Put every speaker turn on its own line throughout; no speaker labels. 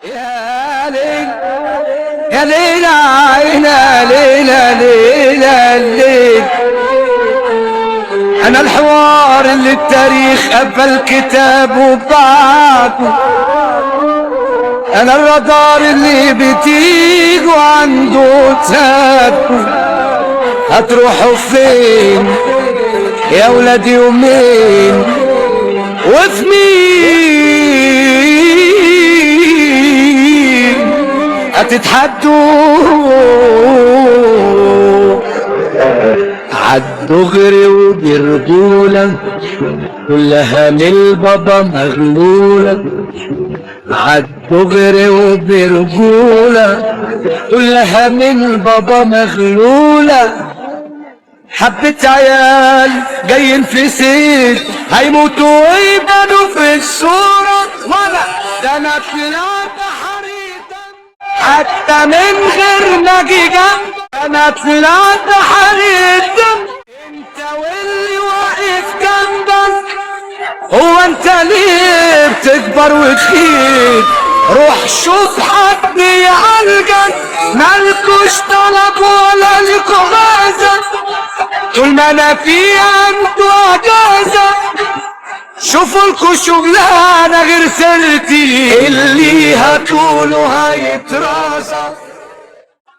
يا ليل يا ليل عينا ليلة ليلة الليل. انا الحوار اللي التاريخ قبل كتابه بعده، انا الرادار اللي بتيجوا عنده تابه. هتروحوا فين يا ولاد يومين وفي مين هتتحدوا؟ عالدغري وبرجولة كلها من البابا مغلولة. عالدغري وبرجولة كلها من البابا مغلولة. حبة عيال جايين في سيد هيموتوا ويبانوا في الصورة، ولا ده انا طلعت حريقا حتى من غير ما اجي جنب. انا طلعت حريقا انت واللي واقف جنبك. هو انت ليه بتكبر وتخيب؟ روح شوف حد يعالجك، مالكوش طلب ولا لكوا غازة. طول ما انا فيها انتوا اجازة، شوفوا لكوا شغلانة غير سيرتي اللي هتقولوا هيترازى.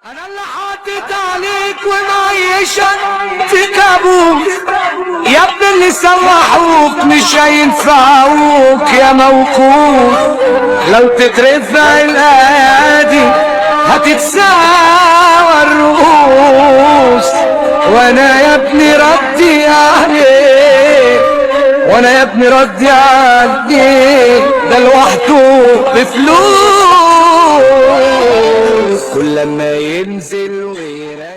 انا اللي حاطط عليك ومعيشك في كابوس، يا ابن اللي سوحوك مش هينفعوك يا موقوف. لو تترفع الايادي هتتساوى الرؤوس. وانا يا ابني ردي عليك، وانا يا ابني ردي عليك، ده لوحده بفلوس. كل لما ينزل ويريح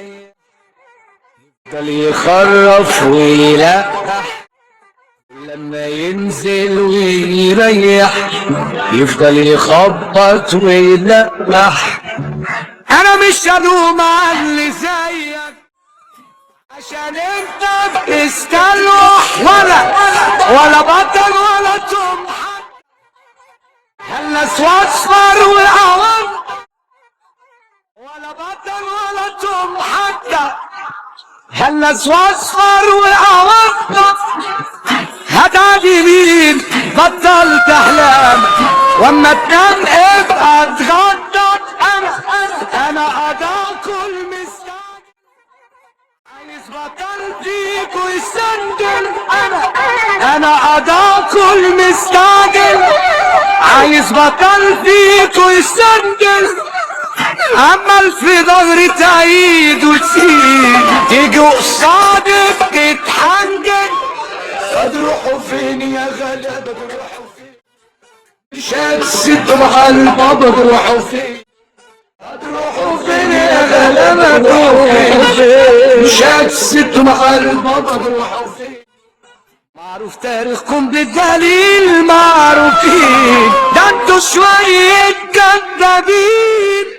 يفضل يخرف ويلقح. لما ينزل ويريح يفضل يخبط ويلقح. انا مش هلوم على اللي زيك عشان انت بتستلوح، ولا بطل ولا تمحك. هالناس واصفر وعوام، ولا بطل ولا تمحك. هالناس واصفر وعوام. هتعدي مين بطل تحلم، واما تنام ابقى تغطى. انا اداكل مستعجل عايز بطل فيك ويسندل. انا اداكل مستعجل عايز بطل فيك ويسندل. عمال في ظهري تعيد وتسيب، تيجي قصادك تتحنجل. هتروحوا فين يا غلابة؟ تروحوا فين؟ شاد ست مع البابا تروحوا فين؟ هتروحوا فين يا غلابة؟ تروحوا فين؟ شاد ست مع البابا تروحوا فين؟ معروف تاريخكم بالدليل، معروفين ده انتوا شوية كدابين.